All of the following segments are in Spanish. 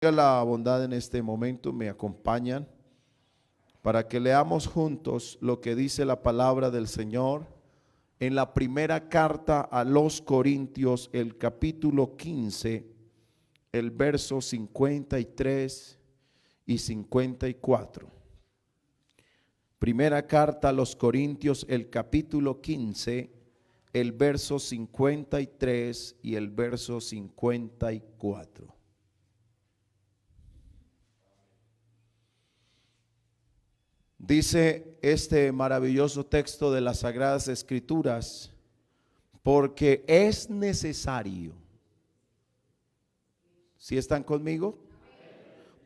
La bondad en este momento me acompañan para que leamos juntos lo que dice la palabra del Señor en la primera carta a los Corintios, el capítulo 15, el verso 53 y 54. Primera carta a los Corintios, el capítulo 15, el verso 53 y el verso 54. Dice este maravilloso texto de las Sagradas Escrituras: porque es necesario. ¿Sí están conmigo?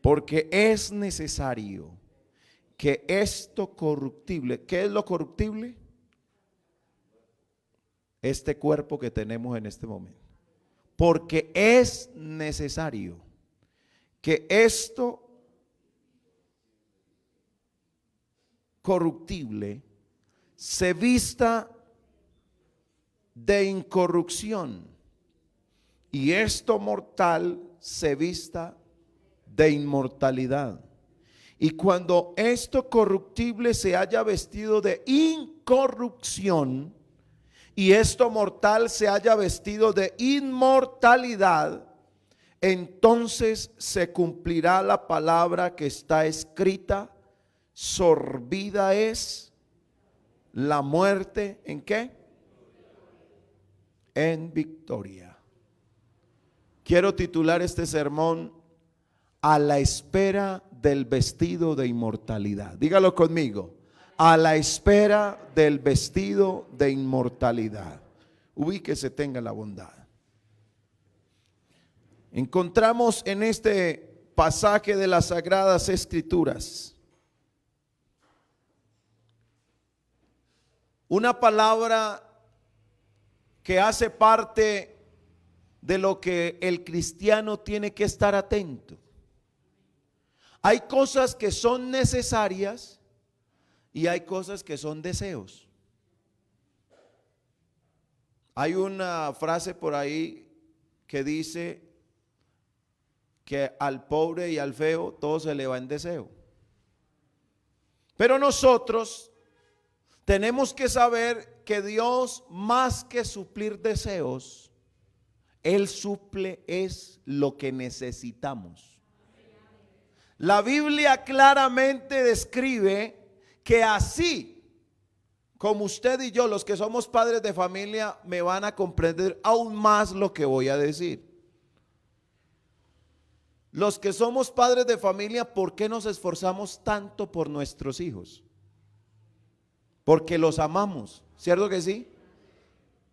Porque es necesario que esto corruptible, ¿qué es lo corruptible? Este cuerpo que tenemos en este momento. Porque es necesario que esto corruptible se vista de incorrupción y esto mortal se vista de inmortalidad. Y cuando esto corruptible se haya vestido de incorrupción y esto mortal se haya vestido de inmortalidad, entonces se cumplirá la palabra que está escrita: sorbida es la muerte. ¿En qué? En victoria. Quiero titular este sermón: a la espera del vestido de inmortalidad. Dígalo conmigo: a la espera del vestido de inmortalidad. Ubíquese, tenga la bondad. Encontramos en este pasaje de las Sagradas Escrituras una palabra que hace parte de lo que el cristiano tiene que estar atento. Hay cosas que son necesarias y hay cosas que son deseos. Hay una frase por ahí que dice que al pobre y al feo todo se le va en deseo. Pero nosotros tenemos que saber que Dios, más que suplir deseos, Él suple es lo que necesitamos. La Biblia claramente describe que así como usted y yo, los que somos padres de familia, me van a comprender aún más lo que voy a decir. Los que somos padres de familia, ¿por qué nos esforzamos tanto por nuestros hijos? Porque los amamos, ¿cierto que sí?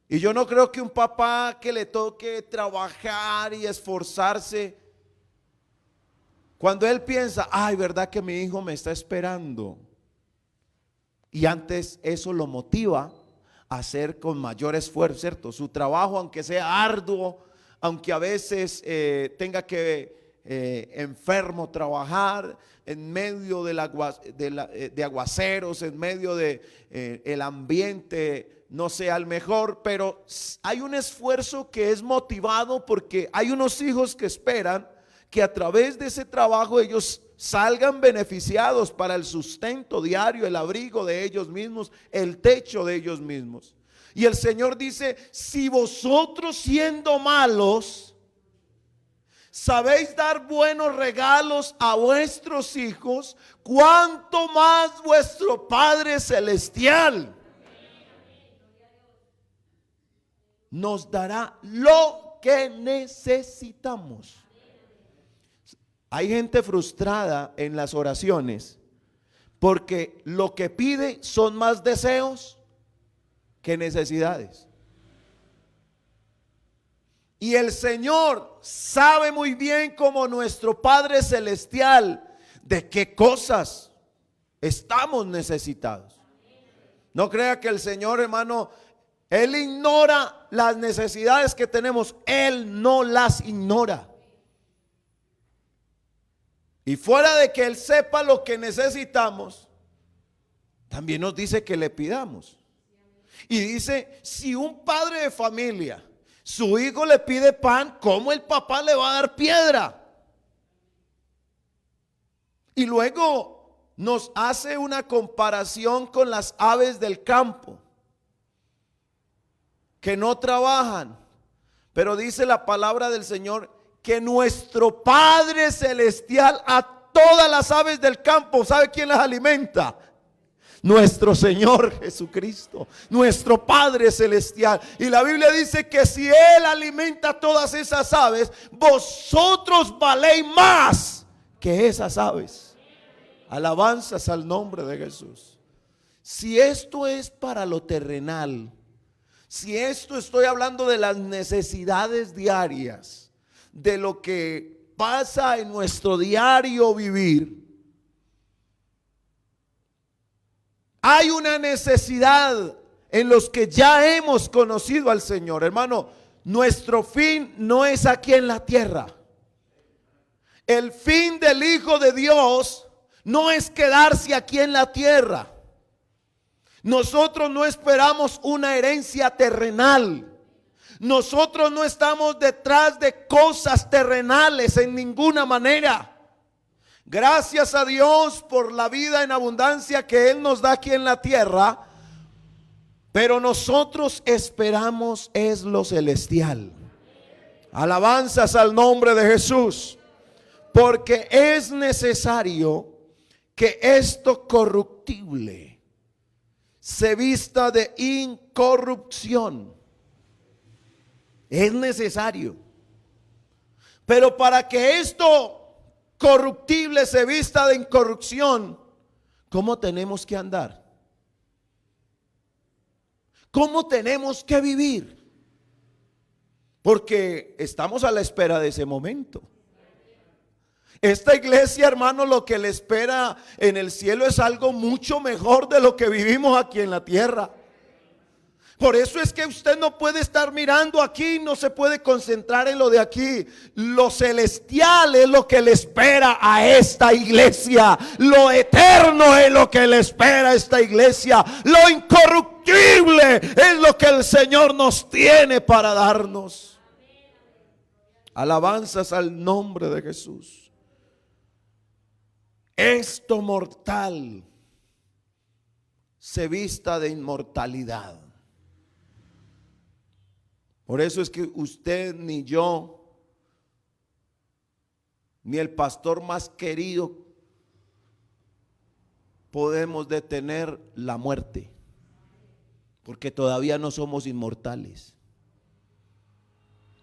Y yo no creo que un papá que le toque trabajar y esforzarse, cuando él piensa, ay, verdad que mi hijo me está esperando, y antes eso lo motiva a hacer con mayor esfuerzo, ¿cierto? Su trabajo, aunque sea arduo, aunque a veces tenga que enfermo trabajar en medio de aguaceros, en medio de el ambiente no sea el mejor, pero hay un esfuerzo que es motivado porque hay unos hijos que esperan que a través de ese trabajo ellos salgan beneficiados para el sustento diario, el abrigo de ellos mismos, el techo de ellos mismos. Y el Señor dice: si vosotros, siendo malos, sabéis dar buenos regalos a vuestros hijos, cuánto más vuestro Padre Celestial nos dará lo que necesitamos. Hay gente frustrada en las oraciones porque lo que pide son más deseos que necesidades. Y el Señor sabe muy bien, como nuestro Padre Celestial, de qué cosas estamos necesitados. No crea que el Señor, hermano, Él ignora las necesidades que tenemos. Él no las ignora. Y fuera de que Él sepa lo que necesitamos, también nos dice que le pidamos. Y dice: si un padre de familia, su hijo le pide pan, ¿cómo el papá le va a dar piedra? Y luego nos hace una comparación con las aves del campo, que no trabajan, pero dice la palabra del Señor que nuestro Padre Celestial a todas las aves del campo, ¿sabe quién las alimenta? Nuestro Señor Jesucristo, nuestro Padre Celestial. Y la Biblia dice que si Él alimenta a todas esas aves, vosotros valéis más que esas aves. Alabanzas al nombre de Jesús. Si esto es para lo terrenal, si esto estoy hablando de las necesidades diarias, de lo que pasa en nuestro diario vivir, hay una necesidad en los que ya hemos conocido al Señor. Hermano, nuestro fin no es aquí en la tierra. El fin del Hijo de Dios no es quedarse aquí en la tierra. Nosotros no esperamos una herencia terrenal. Nosotros no estamos detrás de cosas terrenales en ninguna manera. Gracias a Dios por la vida en abundancia que Él nos da aquí en la tierra, pero nosotros esperamos es lo celestial. Alabanzas al nombre de Jesús, porque es necesario que esto corruptible se vista de incorrupción. Es necesario. Pero para que esto corruptible se vista de incorrupción, ¿cómo tenemos que andar? ¿Cómo tenemos que vivir? Porque estamos a la espera de ese momento. Esta iglesia, hermano, lo que le espera en el cielo es algo mucho mejor de lo que vivimos aquí en la tierra. Por eso es que usted no puede estar mirando aquí, no se puede concentrar en lo de aquí. Lo celestial es lo que le espera a esta iglesia. Lo eterno es lo que le espera a esta iglesia. Lo incorruptible es lo que el Señor nos tiene para darnos. Alabanzas al nombre de Jesús. Esto mortal se vista de inmortalidad. Por eso es que usted ni yo, ni el pastor más querido podemos detener la muerte, porque todavía no somos inmortales.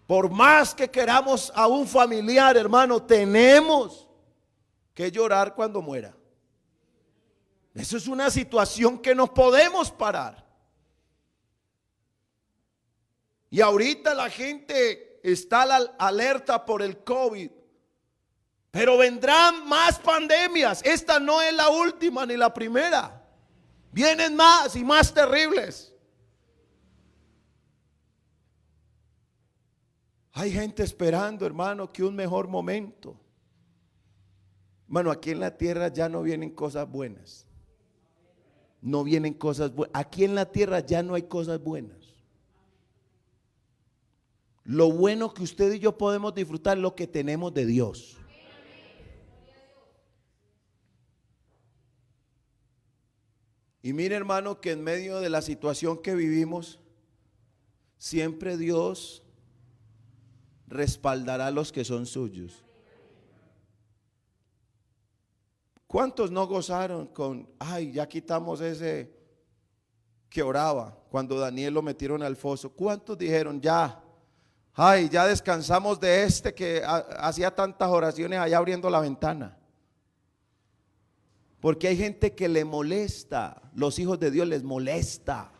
Por más que queramos a un familiar, hermano, tenemos que llorar cuando muera. Eso es una situación que no podemos parar. Y ahorita la gente está alerta por el COVID, pero vendrán más pandemias. Esta no es la última ni la primera. Vienen más y más terribles. Hay gente esperando, hermano, que un mejor momento. Bueno, aquí en la tierra ya no vienen cosas buenas. No vienen cosas buenas. Aquí en la tierra ya no hay cosas buenas. Lo bueno que usted y yo podemos disfrutar es lo que tenemos de Dios. Y mire, hermano, que en medio de la situación que vivimos, siempre Dios respaldará a los que son suyos. ¿Cuántos no gozaron con, ay, ya quitamos ese que oraba cuando Daniel lo metieron al foso? ¿Cuántos dijeron, ya, ay, ya descansamos de este que hacía tantas oraciones allá abriendo la ventana? Porque hay gente que le molesta, los hijos de Dios les molesta.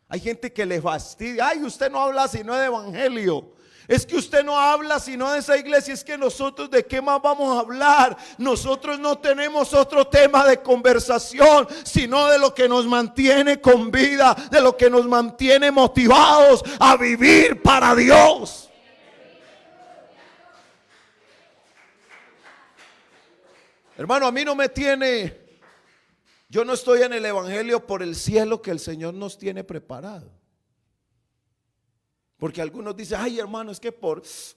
Hay gente que le fastidia, ay, usted no habla sino de evangelio. Es que usted no habla sino de esa iglesia. Es que nosotros, ¿de qué más vamos a hablar? Nosotros no tenemos otro tema de conversación sino de lo que nos mantiene con vida, de lo que nos mantiene motivados a vivir para Dios. Hermano, a mí no me tiene, yo no estoy en el evangelio por el cielo que el Señor nos tiene preparado. Porque algunos dicen, ay hermano, es que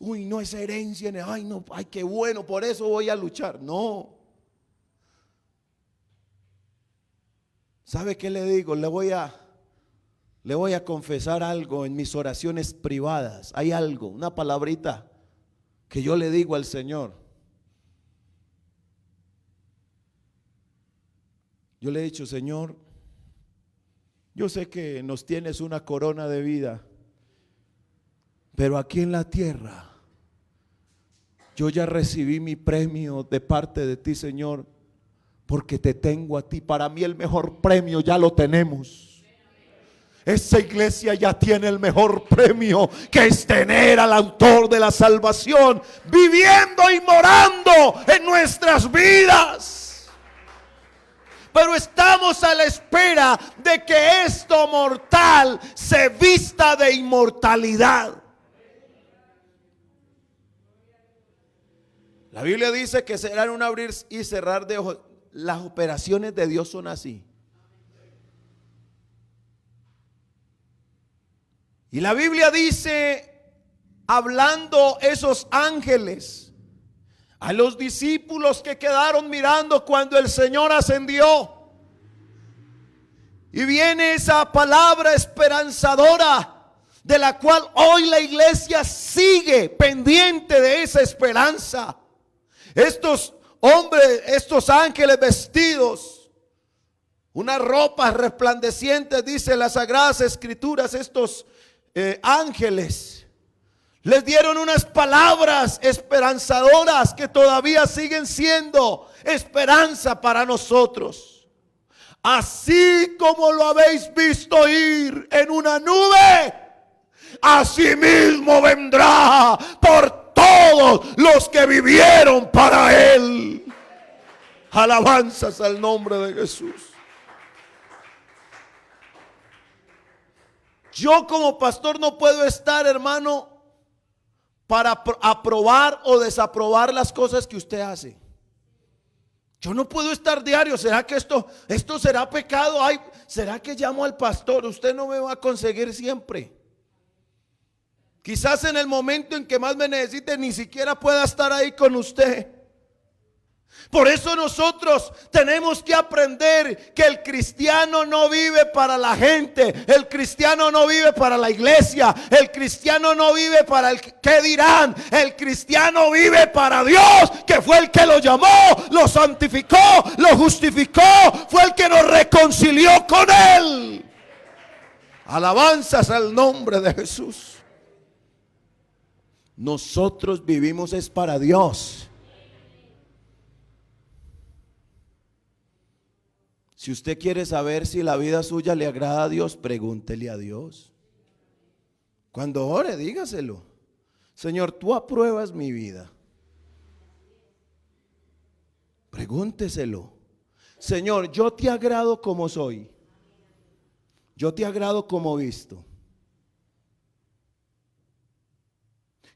no, esa herencia, ay no, ay qué bueno, por eso voy a luchar. No. ¿Sabe qué le digo? Le voy a confesar algo en mis oraciones privadas. Hay algo, una palabrita que yo le digo al Señor. Yo le he dicho, Señor, yo sé que nos tienes una corona de vida, pero aquí en la tierra yo ya recibí mi premio de parte de ti, Señor, porque te tengo a ti. Para mí el mejor premio ya lo tenemos. Esa iglesia ya tiene el mejor premio, que es tener al autor de la salvación viviendo y morando en nuestras vidas. Pero estamos a la espera de que esto mortal se vista de inmortalidad. La Biblia dice que serán un abrir y cerrar de ojos. Las operaciones de Dios son así. Y la Biblia dice, hablando esos ángeles a los discípulos que quedaron mirando cuando el Señor ascendió. Y viene esa palabra esperanzadora, de la cual hoy la iglesia sigue pendiente de esa esperanza. Estos hombres, estos ángeles vestidos, unas ropas resplandecientes, dice las Sagradas Escrituras, estos ángeles les dieron unas palabras esperanzadoras que todavía siguen siendo esperanza para nosotros. Así como lo habéis visto ir en una nube, así mismo vendrá por todos los que vivieron para Él. Alabanzas al nombre de Jesús. Yo como pastor no puedo estar, hermano, para aprobar o desaprobar las cosas que usted hace. Yo no puedo estar diario. ¿Será que esto será pecado? Ay, ¿será que llamo al pastor? Usted no me va a conseguir siempre. Quizás en el momento en que más me necesite ni siquiera pueda estar ahí con usted. Por eso nosotros tenemos que aprender que el cristiano no vive para la gente, el cristiano no vive para la iglesia, el cristiano no vive para el que dirán, el cristiano vive para Dios, que fue el que lo llamó, lo santificó, lo justificó, fue el que nos reconcilió con Él. Alabanzas al nombre de Jesús. Nosotros vivimos es para Dios. Si usted quiere saber si la vida suya le agrada a Dios, pregúntele a Dios. Cuando ore, dígaselo. Señor, tú apruebas mi vida. Pregúnteselo. Señor, yo te agrado como soy. Yo te agrado como visto.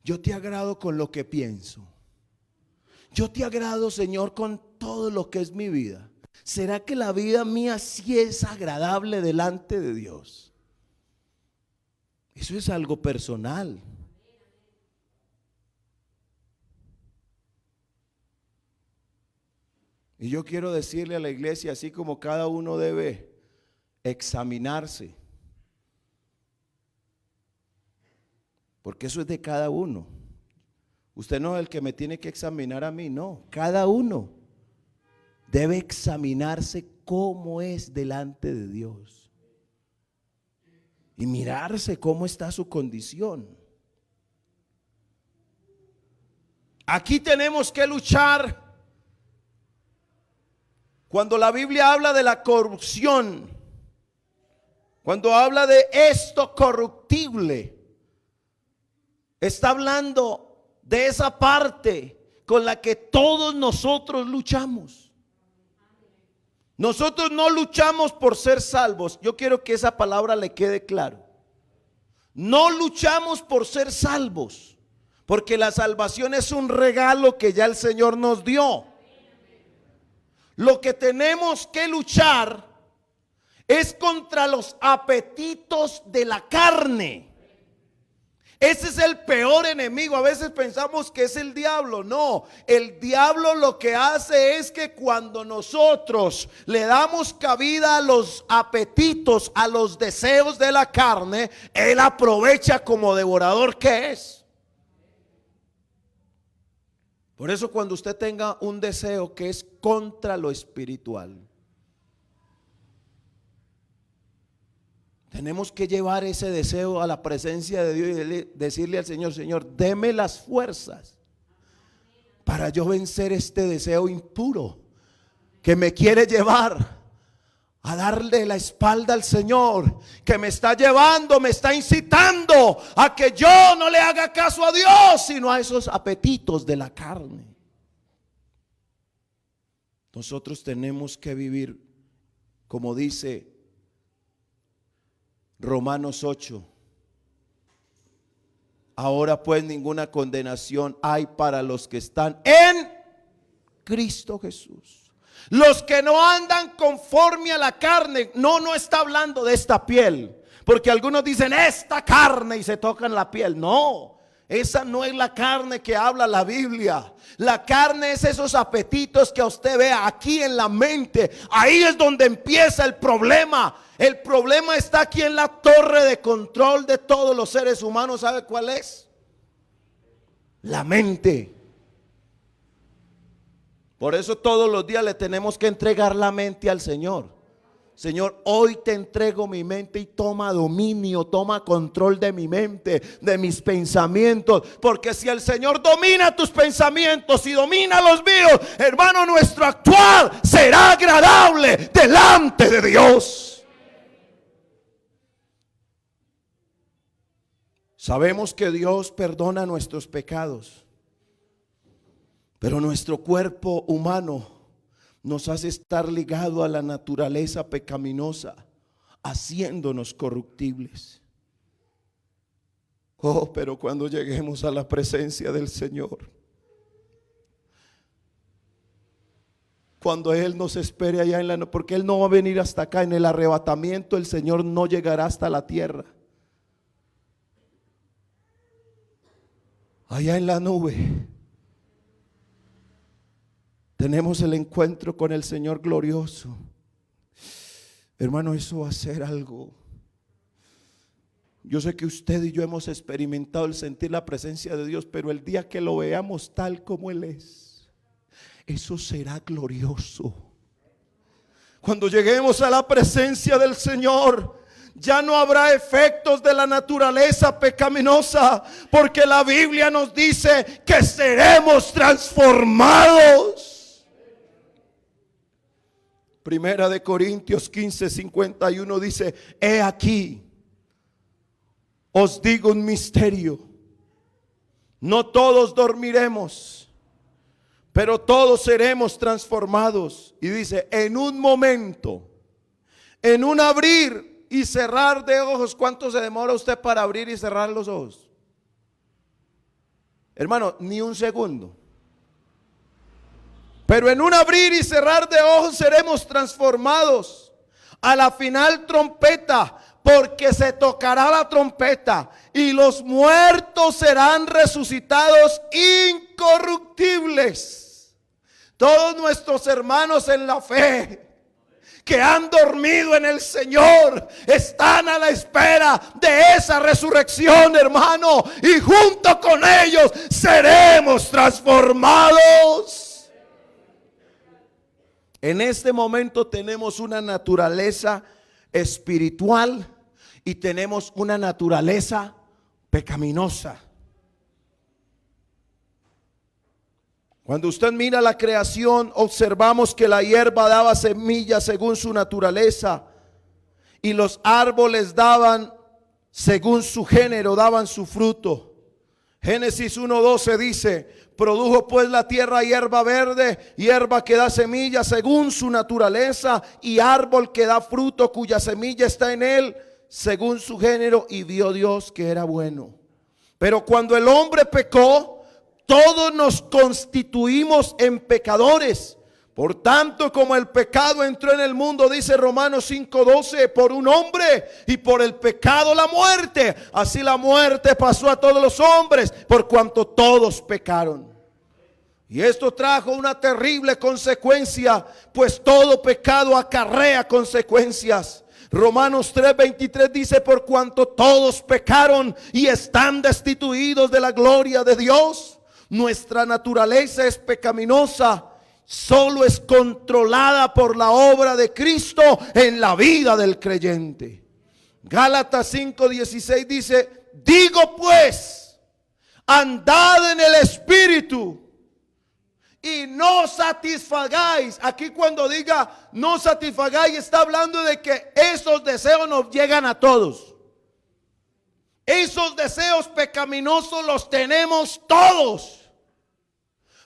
Yo te agrado con lo que pienso. Yo te agrado, Señor, con todo lo que es mi vida. ¿Será que la vida mía sí es agradable delante de Dios? Eso es algo personal. Y yo quiero decirle a la iglesia, así como cada uno debe examinarse, porque eso es de cada uno. Usted no es el que me tiene que examinar a mí, no. Cada uno debe examinarse cómo es delante de Dios y mirarse cómo está su condición. Aquí tenemos que luchar. Cuando la Biblia habla de la corrupción, cuando habla de esto corruptible, está hablando de esa parte con la que todos nosotros luchamos. Nosotros no luchamos por ser salvos. Yo quiero que esa palabra le quede claro. No luchamos por ser salvos, porque la salvación es un regalo que ya el Señor nos dio. Lo que tenemos que luchar es contra los apetitos de la carne. Ese es el peor enemigo. A veces pensamos que es el diablo. No, el diablo lo que hace es que cuando nosotros le damos cabida a los apetitos, a los deseos de la carne, él aprovecha como devorador que es. Por eso cuando usted tenga un deseo que es contra lo espiritual, tenemos que llevar ese deseo a la presencia de Dios y decirle al Señor: Señor, deme las fuerzas para yo vencer este deseo impuro que me quiere llevar a darle la espalda al Señor, que me está llevando, me está incitando a que yo no le haga caso a Dios, sino a esos apetitos de la carne. Nosotros tenemos que vivir como dice Romanos 8. Ahora pues ninguna condenación hay para los que están en Cristo Jesús. Los que no andan conforme a la carne. No está hablando de esta piel, porque algunos dicen esta carne y se tocan la piel. No, esa no es la carne que habla la Biblia. La carne es esos apetitos que usted ve aquí en la mente. Ahí es donde empieza el problema. El problema está aquí en la torre de control de todos los seres humanos. ¿Sabe cuál es? La mente. Por eso todos los días le tenemos que entregar la mente al Señor. Señor, hoy te entrego mi mente y toma dominio, toma control de mi mente, de mis pensamientos. Porque si el Señor domina tus pensamientos y domina los míos, hermano, nuestro actuar será agradable delante de Dios. Sabemos que Dios perdona nuestros pecados, pero nuestro cuerpo humano nos hace estar ligado a la naturaleza pecaminosa, haciéndonos corruptibles. Oh, pero cuando lleguemos a la presencia del Señor, cuando Él nos espere allá en la, porque Él no va a venir hasta acá en el arrebatamiento, el Señor no llegará hasta la tierra. Allá en la nube tenemos el encuentro con el Señor glorioso. Hermano, eso va a ser algo. Yo sé que usted y yo hemos experimentado el sentir la presencia de Dios, pero el día que lo veamos tal como Él es, eso será glorioso. Cuando lleguemos a la presencia del Señor, ya no habrá efectos de la naturaleza pecaminosa, porque la Biblia nos dice que seremos transformados. Primera de Corintios 15:51 dice: he aquí, os digo un misterio, no todos dormiremos, pero todos seremos transformados. Y dice: en un momento, en un abrir y cerrar de ojos. ¿Cuánto se demora usted para abrir y cerrar los ojos? Hermano, ni un segundo. Pero en un abrir y cerrar de ojos seremos transformados. A la final trompeta, porque se tocará la trompeta y los muertos serán resucitados incorruptibles. Todos nuestros hermanos en la fe que han dormido en el Señor están a la espera de esa resurrección, hermano, y junto con ellos seremos transformados. En este momento tenemos una naturaleza espiritual y tenemos una naturaleza pecaminosa. Cuando usted mira la creación, observamos que la hierba daba semillas según su naturaleza y los árboles daban según su género, daban su fruto. Génesis 1:12 dice: produjo pues la tierra hierba verde, hierba que da semilla según su naturaleza, y árbol que da fruto cuya semilla está en él según su género, y vio Dios que era bueno. Pero cuando el hombre pecó, todos nos constituimos en pecadores, Por tanto, como el pecado entró en el mundo, dice Romanos 5:12, por un hombre y por el pecado la muerte. Así la muerte pasó a todos los hombres, por cuanto todos pecaron. Y esto trajo una terrible consecuencia, pues todo pecado acarrea consecuencias. Romanos 3:23 dice, por cuanto todos pecaron y están destituidos de la gloria de Dios. Nuestra naturaleza es pecaminosa, solo es controlada por la obra de Cristo en la vida del creyente. Gálatas 5:16 dice, digo pues, andad en el Espíritu y no satisfagáis. Aquí cuando diga no satisfagáis, está hablando de que esos deseos nos llegan a todos. Esos deseos pecaminosos los tenemos todos.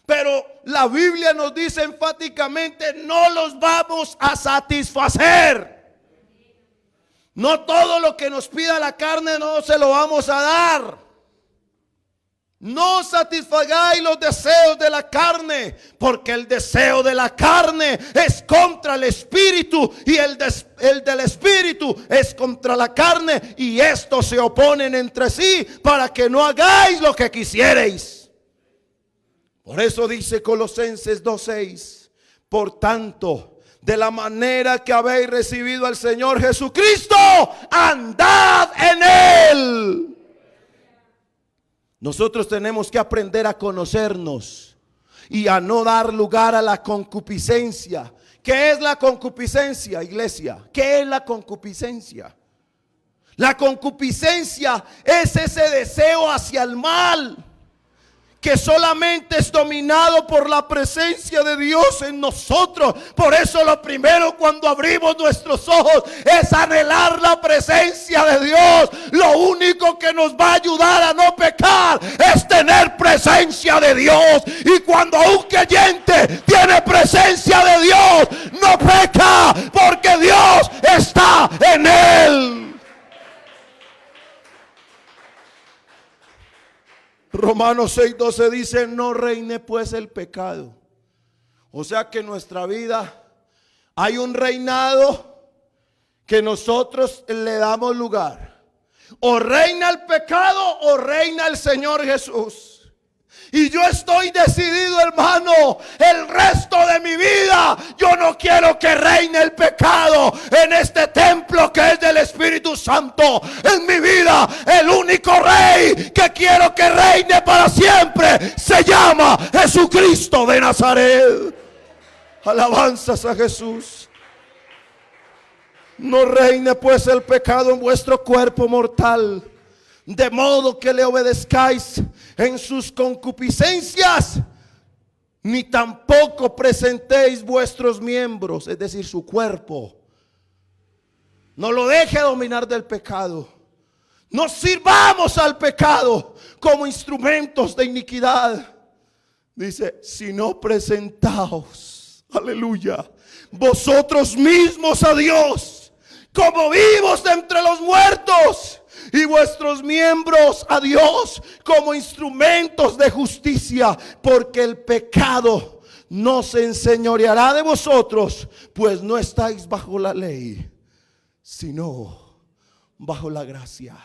Pero la Biblia nos dice enfáticamente, no los vamos a satisfacer. No todo lo que nos pida la carne no se lo vamos a dar. No satisfagáis los deseos de la carne, porque el deseo de la carne es contra el espíritu y el del espíritu es contra la carne, y estos se oponen entre sí para que no hagáis lo que quisierais. Por eso dice Colosenses 2:6, por tanto, de la manera que habéis recibido al Señor Jesucristo, andad en Él. Nosotros tenemos que aprender a conocernos y a no dar lugar a la concupiscencia. ¿Qué es la concupiscencia, iglesia? ¿Qué es la concupiscencia? La concupiscencia es ese deseo hacia el mal, que solamente es dominado por la presencia de Dios en nosotros. Por eso lo primero cuando abrimos nuestros ojos es anhelar la presencia de Dios. Lo único que nos va a ayudar a no pecar es tener presencia de Dios. Y cuando un creyente tiene presencia de Dios, no peca, porque Dios está en él. Romanos 6:12 dice, no reine pues el pecado. O sea que en nuestra vida hay un reinado que nosotros le damos lugar. O reina el pecado o reina el Señor Jesús. Y yo estoy decidido, hermano, el resto de mi vida yo no quiero que reine el pecado en este templo que es del Espíritu Santo. En mi vida el único rey que quiero que reine para siempre se llama Jesucristo de Nazaret. Alabanzas a Jesús. No reine pues el pecado en vuestro cuerpo mortal, de modo que le obedezcáis en sus concupiscencias, ni tampoco presentéis vuestros miembros, es decir, su cuerpo. No lo deje dominar del pecado. No sirvamos al pecado como instrumentos de iniquidad. Dice, sino presentaos, aleluya, vosotros mismos a Dios como vivos de entre los muertos, y vuestros miembros a Dios como instrumentos de justicia, porque el pecado no se enseñoreará de vosotros, pues no estáis bajo la ley, sino bajo la gracia.